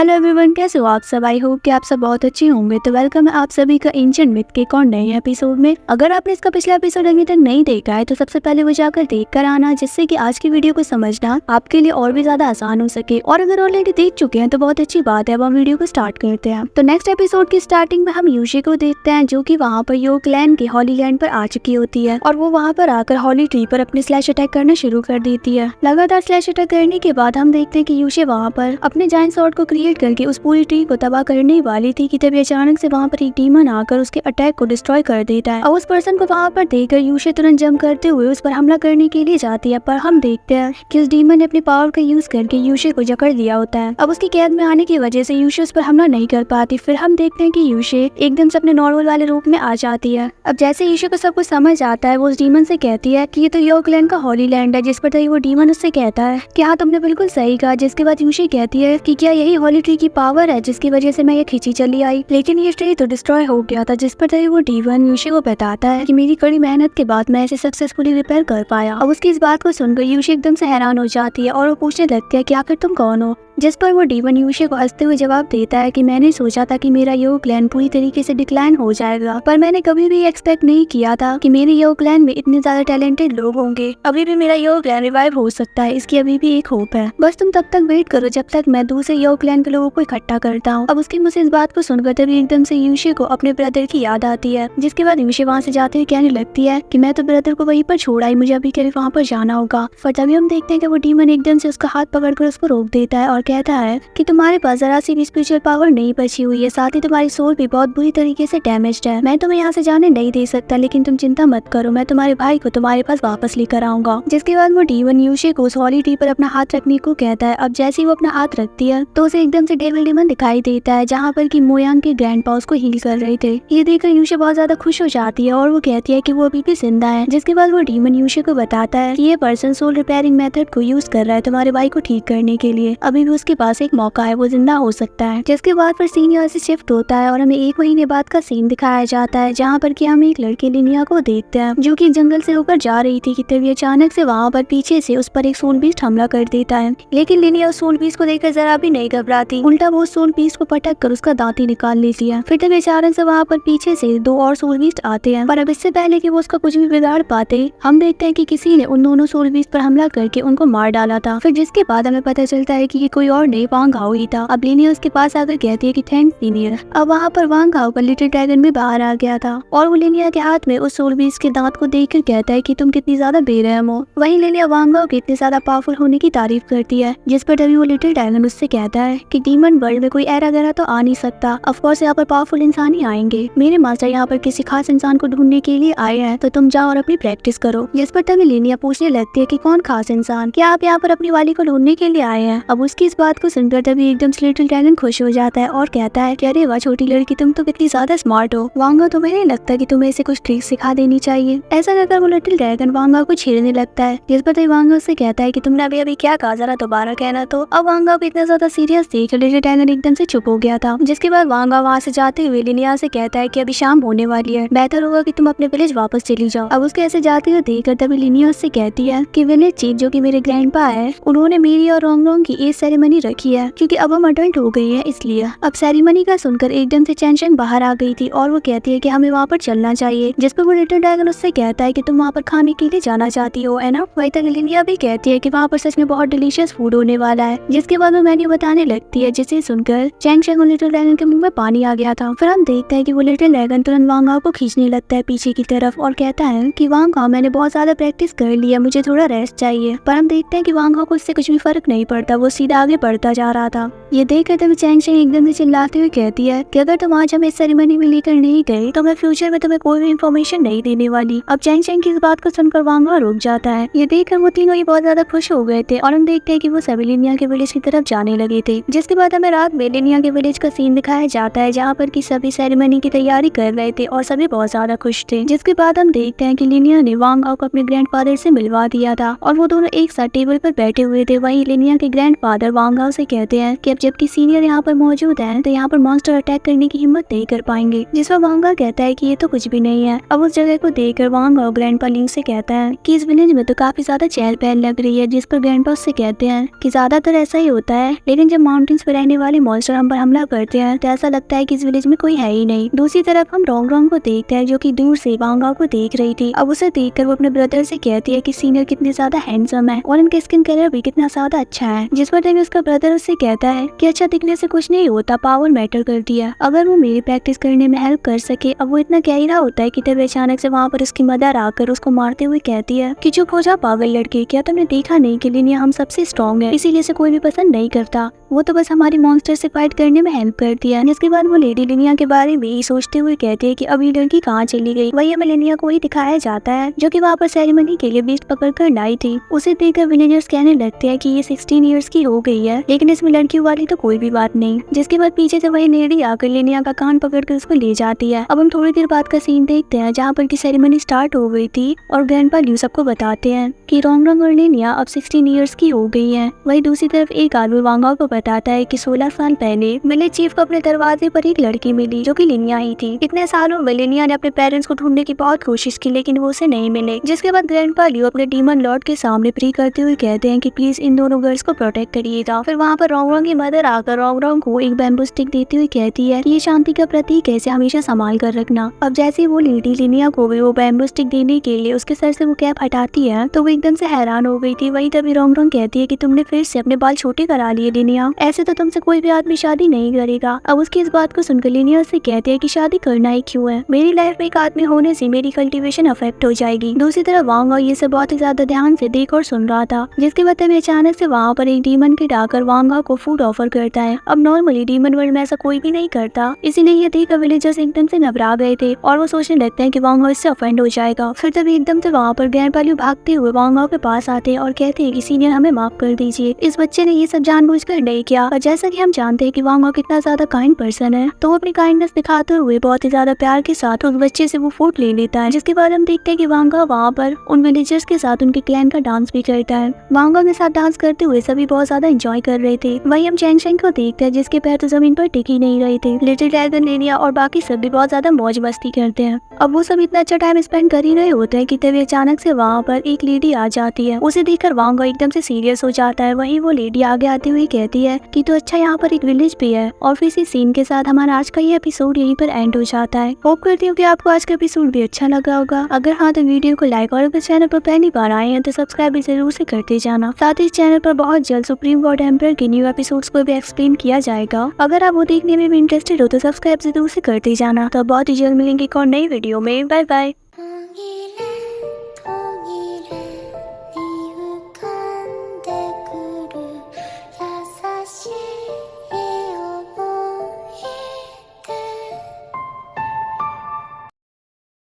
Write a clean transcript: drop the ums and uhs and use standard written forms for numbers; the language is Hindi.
हेलो एवरीवन, कैसे हो आप सब। आई होप कि आप सब बहुत अच्छे होंगे। तो वेलकम है आप सभी का एंशिएंट मिथ के एक और नए एपिसोड में। अगर आपने इसका पिछला एपिसोड अभी तक नहीं देखा है तो सबसे पहले वो जाकर देख कर आना, जिससे कि आज की वीडियो को समझना आपके लिए और भी ज्यादा आसान हो सके। और अगर ऑलरेडी देख चुके हैं तो बहुत अच्छी बात है। अब हम वीडियो को स्टार्ट करते हैं। तो नेक्स्ट एपिसोड की स्टार्टिंग में हम यूशी को देखते हैं, जो की वहाँ पर योकलैंड के हॉली लैंड पर आ चुकी होती है और वो वहाँ पर आकर हॉली ट्री पर अपने स्लैश अटैक करना शुरू कर देती है। लगातार स्लैश अटैक करने के बाद हम देखते हैं कि यूशी वहाँ पर अपने जायंट स्वॉर्ड को क्रिएट करके उस पूरी ट्री को तबाह करने वाली थी कि तभी अचानक से वहाँ पर एक डीमन आकर उसके अटैक को डिस्ट्रॉय कर देता है। और उस पर्सन को वहाँ पर देखकर यूशी तुरंत जंप करते हुए उस पर हमला करने के लिए जाती है, पर हम देखते हैं कि उस डीमन ने अपनी पावर का यूज करके यूशी को जकड़ लिया होता है। अब उसकी कैद में आने की वजह से यूशी उस पर हमला नहीं कर पाती। फिर हम देखते हैं कि यूशी एकदम से अपने नॉर्मल वाले रूप में आ जाती है। अब जैसे यूशी को सब कुछ समझ आता है, वो उस डीमन से कहती है कि ये तो योकलैंड का हॉली लैंड है। जिस पर वो डीमन उससे कहता है कि हाँ, तुमने बिल्कुल सही कहा। जिसके बाद यूशी कहती है कि क्या यही हॉली ट्री की पावर है जिसकी वजह से मैं ये खींची चली आई, लेकिन ये ट्री तो डिस्ट्रॉय हो गया था। जिस पर वो डीमन यूशी को बताता है कि मेरी कड़ी मेहनत के बाद मैं इसे सक्सेसफुली रिपेयर कर पाया। अब उसकी इस बात को सुनकर यूशी एकदम से हैरान हो जाती है और वो पूछने लगती है कि आखिर तुम कौन हो। जिस पर वो डीमन यूशी को हंसते हुए जवाब देता है कि मैंने सोचा था कि मेरा योकलैंड पूरी तरीके से डिक्लाइन हो जाएगा, पर मैंने कभी भी एक्सपेक्ट नहीं किया था कि मेरे योकलैंड में इतने ज्यादा टैलेंटेड लोग होंगे। अभी भी मेरा योकलैंड रिवाइव हो सकता है, इसकी अभी भी एक होप है। बस तुम तब तक वेट करो जब तक मैं दूसरे योकलैंड के लोगों को इकट्ठा करता हूँ। अब उसके मुझसे इस बात को सुनकर तभी एकदम से यूशी को अपने ब्रदर की याद आती है। जिसके बाद यूशी वहाँ से जाते हुए कहने लगती है कि मैं तो ब्रदर को वहीं पर छोड़ा ही, मुझे अभी के लिए वहाँ पर जाना होगा। पर तभी हम देखते हैं कि वो डीमन एकदम से उसका हाथ पकड़कर उसको रोक देता है और कहता है कि तुम्हारे पास जरा सी भी स्पिरिचुअल पावर नहीं बची हुई है, साथ ही तुम्हारी सोल भी बहुत बुरी तरीके से डैमेज्ड है। मैं तुम्हें यहाँ से जाने नहीं दे सकता, लेकिन तुम चिंता मत करो, मैं तुम्हारे भाई को तुम्हारे पास वापस लेकर आऊंगा। जिसके बाद वो डीमन यूशी को उस हॉली ट्री पर अपना हाथ रखने को कहता है। अब जैसे ही वो अपना हाथ रखती है तो उसे एकदम से डेविल डीमन दिखाई देता है, जहाँ पर की मोयांग के ग्रैंडपा उसको हील कर रहे थे। ये देखकर यूशी बहुत ज्यादा खुश हो जाती है और वो कहती है कि वो अभी भी जिंदा है। जिसके बाद वो डीमन यूशी को बताता है कि ये पर्सन सोल रिपेयरिंग मेथड को यूज कर रहा है तुम्हारे भाई को ठीक करने के लिए। अभी भी उसके पास एक मौका है, वो जिंदा हो सकता है। जिसके बाद फिर सीन यहाँ से शिफ्ट होता है और हमें 1 महीने बाद का सीन दिखाया जाता है, जहाँ पर कि हम एक लड़की लिनिया को देखते हैं जो कि जंगल से होकर जा रही थी कि तभी अचानक से वहाँ पर पीछे से उस पर एक सोल बीस्ट हमला कर देता है। लेकिन लिनिया उस सोल बीस्ट को देखकर जरा भी नहीं घबराती, उल्टा वो सोल बीस्ट को पटक कर उसका दांत ही निकाल लेती है। फिर तभी अचानक से वहाँ पर पीछे से 2 और सोल बीस्ट आते हैं, पर अब इससे पहले कि वो उसका कुछ भी बिगाड़ पाते, हम देखते हैं कि किसी ने उन दोनों सोल बीस्ट पर हमला करके उनको मार डाला था। फिर जिसके बाद हमें पता चलता है कि ये कोई और नहीं, वांग हाओ ही था। अब लिनिया उसके पास आकर कहती है कि थैंक्स सीनियर। अब वहाँ पर वांग हाओ का लिटिल ड्रैगन भी बाहर आ गया था और वो लिनिया के हाथ में उस सोल बीस्ट के दांत को देखकर कहता है कि तुम कितनी ज्यादा बेरहम हो। वहीं लिनिया वांग हाओ के इतने ज्यादा पावरफुल होने की तारीफ करती है, जिस पर तभी वो लिटिल ड्रैगन उससे कहता है कि डीमन वर्ल्ड में कोई एरा गैरा तो आ नहीं सकता, ऑफ कोर्स यहाँ पर पावरफुल इंसान ही आएंगे। मेरे मास्टर यहाँ पर किसी खास इंसान को ढूंढने के लिए आए हैं, तो तुम जाओ और अपनी प्रैक्टिस करो। जिस पर तभी लिनिया पूछने लगती है कि कौन खास इंसान, क्या आप यहाँ पर अपनी वाली को ढूंढने के लिए आए हैं। अब उसकी इस बात को सुनकर तभी एकदम से लिटिल ड्रैगन खुश हो जाता है और कहता है कि अरे वाह छोटी लड़की, तुम तो कितनी ज्यादा स्मार्ट हो। वांगा, तुम्हें नहीं लगता कि तुम्हें इसे कुछ ट्रिक सिखा देनी चाहिए। ऐसा कहकर वो लिटिल ड्रैगन वांगा को छेड़ने लगता है। जिस पर वांगा उससे कहता है कि तुमने अभी क्या कहा, जरा दोबारा कहना। तो अब वांगा को इतना ज्यादा सीरियस देख लिटिल ड्रैगन एकदम से चुप हो गया था। जिसके बाद वांगा वहाँ से जाते हुए लिनिया से कहता है कि अभी शाम होने वाली है, बेहतर होगा कि तुम अपने विलेज वापस चली जाओ। अब उसके ऐसे जाते हुए देखकर तभी लिनिया उससे कहती है कि विलेज चीफ जो कि मेरे ग्रैंडपा है, उन्होंने मेरी और रोंगरोंग की एज सेरेमनी रखी है, क्योंकि अब हम अडल्ट हो गई है इसलिए। अब सेरेमनी का सुनकर एकदम से चैंग बाहर आ गई थी और वो कहती है कि हमें वहाँ पर चलना चाहिए। जिस पर वो लिटिल ड्रैगन उससे कहता है कि तुम वहाँ पर खाने के लिए जाना चाहती हो, है ना। वहीं तक लिनिया भी कहती है कि वहाँ पर सच में बहुत डिलीशियस फूड होने वाला है। जिसके बाद वो मेन्यू बताने लगती है, जिसे सुनकर चैंग और लिटिल ड्रैगन के मुंह में पानी आ गया था। फिर हम देखते हैं कि वो लिटिल ड्रैगन तुरंत वांग हाओ को खींचने लगता है पीछे की तरफ और कहता है कि वांग हाओ, मैंने बहुत ज्यादा प्रैक्टिस कर लिया, मुझे थोड़ा रेस्ट चाहिए। पर हम देखते हैं कि वांग हाओ को इससे कुछ भी फर्क नहीं पड़ता, वो सीधा आगे बढ़ता जा रहा था। ये देखकर तभी चैंग एकदम से चिल्लाते हुए कहती है कि अगर तुम आज हमें इस सेरेमनी में लेकर नहीं गए तो मैं फ्यूचर में तुम्हें कोई भी इंफॉर्मेशन नहीं देने वाली। अब चैंग की इस बात को सुनकर वांग हाओ रुक जाता है। ये देखकर वो तीनों ही बहुत ज्यादा खुश हो गए थे और हम देखते हैं कि वो सभी लिनिया के विलेज की तरफ जाने लगे थे। जिसके बाद हमें रात में लिनिया के विलेज का सीन दिखाया जाता है, जहाँ पर की सभी सेरेमनी की तैयारी कर रहे थे और सभी बहुत ज्यादा खुश थे। जिसके बाद हम देखते हैं कि लिनिया ने वांग हाओ को अपने ग्रैंडफादर से मिलवा दिया था और वो दोनों एक साथ टेबल पर बैठे हुए थे। वहीं लिनिया के ग्रैंडफादर वांग हाओ से कहते हैं कि अब जबकि सीनियर यहाँ पर मौजूद है तो यहाँ पर मॉन्स्टर अटैक करने की हिम्मत नहीं कर पाएंगे, जिस पर वांग हाओ कहता है कि ये तो कुछ भी नहीं है। अब उस जगह को देखकर वांग हाओ ग्रैंडपा लिंग से कहता है कि इस विलेज में तो काफी ज्यादा चहल पहल लग रही है, जिस पर ग्रैंडपा उससे कहते हैं कि ज्यादातर ऐसा ही होता है, लेकिन जब माउंटेन्स पर रहने वाले मॉन्स्टर हम पर हमला करते हैं तो ऐसा लगता है कि इस विलेज में कोई है ही नहीं। दूसरी तरफ हम रोंग रोंग को देखते हैं जो कि दूर से वांग हाओ को देख रही थी। अब उसे देखकर वो अपने ब्रदर से कहती है कि सीनियर कितने ज्यादा हैंडसम है और इनका स्किन कलर भी कितना ज्यादा अच्छा है, जिस पर तभी उसका ब्रदर उससे कहता है कि अच्छा दिखने से कुछ नहीं होता, पावर मैटर करती है, अगर वो मेरी प्रैक्टिस करने में हेल्प कर सके। अब वो इतना कह ही रहा होता है कि तभी अचानक से वहाँ पर उसकी मदर आकर उसको मारते हुए कहती है कि चुप हो जा पागल लड़के, क्या तुमने देखा नहीं कि लिनिया हम सबसे स्ट्रॉन्ग है, इसीलिए से कोई भी पसंद नहीं करता, वो तो बस हमारी मॉन्स्टर से फाइट करने में हेल्प करती है। जिसके बाद वो लेडी लिनिया के बारे में ही सोचते हुए कहती है कि अब ये लड़की कहाँ चली गई। वही हमें लिनिया को ही दिखाया जाता है जो कि वहाँ पर सेरेमनी के लिए बीस्ट पकड़ कर लाई थी। उसे देखकर विलेजर्स कहने लगते हैं कि ये 16 इयर्स की हो गई है, लेकिन इसमें लड़कियों वाली तो कोई भी बात नहीं। जिसके बाद पीछे से वही लेडी आकर लिनिया का कान पकड़ कर उसको ले जाती है। अब हम थोड़ी देर बाद का सीन देखते हैं जहाँ पर की सेरेमनी स्टार्ट हो गई थी और ग्रैंडपा ल्यू सबको बताते हैं कि रोंग रोंग और लिनिया अब 16 इयर्स की हो गई है। वही दूसरी तरफ एक आदमी वांग हाओ को बताता है कि 16 साल पहले विलेज चीफ को अपने दरवाजे पर एक लड़की मिली जो कि लिनिया ही थी। इतने सालों में लिनिया ने अपने पेरेंट्स को ढूंढने की बहुत कोशिश की लेकिन वो उसे नहीं मिले। जिसके बाद ग्रैंडपा ल्यू अपने डीमन लॉर्ड के सामने प्रे करते हुए कहते हैं कि प्लीज इन दोनों गर्ल्स को प्रोटेक्ट करिएगा। फिर वहाँ पर रोंग रोंग की मदर आकर रोंग रोंग को एक बैम्बू स्टिक देती हुई कहती है कि ये शांति का प्रतीक है, इसे हमेशा संभाल कर रखना। अब जैसे वो लेडी लिनिया को भी वो बैम्बू स्टिक देने के लिए उसके सर से वो कैप हटाती है तो वो एकदम से हैरान हो गई थी। वही तभी रोंग रोंग कहती है कि तुमने फिर से अपने बाल छोटे करा लिए लिनिया, ऐसे तो तुमसे कोई भी आदमी शादी नहीं करेगा। अब उसकी इस बात को सुनकर लिनिया से कहती है कि शादी करना ही क्यों है, मेरी लाइफ में एक आदमी होने से मेरी कल्टीवेशन अफेक्ट हो जाएगी। दूसरी तरफ वांग हाओ ये सब बहुत ही ज्यादा ध्यान से देख और सुन रहा था। जिसके बाद तभी अचानक से वहाँ पर एक डीमन किड आकर वांग हाओ को फूड ऑफर करता है। अब नॉर्मली डीमन वर्ल्ड में ऐसा कोई भी नहीं करता, इसीलिए ये देखकर विलेजर्स एकदम से घबरा गए थे और वो सोचने लगते हैं कि वांग हाओ इससे ऑफेंड हो जाएगा। फिर तभी एकदम से वहाँ पर ग्रैंडपा ल्यू भागते हुए वांग हाओ के पास आते हैं और कहते हैं कि सीनियर हमें माफ कर दीजिए, इस बच्चे ने ये सब जानबूझकर नहीं किया। और जैसा कि हम जानते हैं कि वांग हाओ कितना ज्यादा काइंड पर्सन है तो वो अपनी काइंडनेस दिखाते हुए बहुत ही ज्यादा प्यार के साथ उस बच्चे से वो फूड ले लेता है। जिसके बाद हम देखते हैं कि वांग हाओ वहाँ पर उन विलेजर्स के साथ उनके क्लैन का डांस भी करता है। वांग हाओ के साथ डांस करते हुए सभी बहुत ज्यादा एंजॉय कर रहे थे। वही हम चैंग शेंग को देखते हैं जिसके पैर तो जमीन पर टिक ही नहीं रहे थे। लिटिल ड्रैगन लिनिया और बाकी सब भी बहुत ज्यादा मौज मस्ती करते हैं। अब वो सब इतना अच्छा टाइम स्पेंड कर ही रहे होते हैं कि तभी अचानक से वहाँ पर एक लेडी आ जाती है। उसे देखकर वांग हाओ एकदम से सीरियस हो जाता है। वही वो लेडी आगे आती हुई कहती है कि तो अच्छा यहाँ पर एक विलेज भी है। और फिर इसी सीन के साथ हमारा आज का ये एपिसोड यहीं पर एंड हो जाता है। होप करती हूँ कि आपको आज का एपिसोड भी अच्छा लगा होगा। अगर हाँ तो वीडियो को लाइक और अगर चैनल पर पहली बार आए हैं तो सब्सक्राइब भी जरूर से करते जाना। साथ ही इस चैनल पर बहुत जल्द सुप्रीम गॉड एम्परर के न्यू एपिसोड्स को भी एक्सप्लेन किया जाएगा। अगर आप वो देखने में भी इंटरेस्टेड हो तो सब्सक्राइब जरूर से करते जाना। तो बहुत ही जल्द मिलेंगे एक और नई वीडियो में। Bye bye.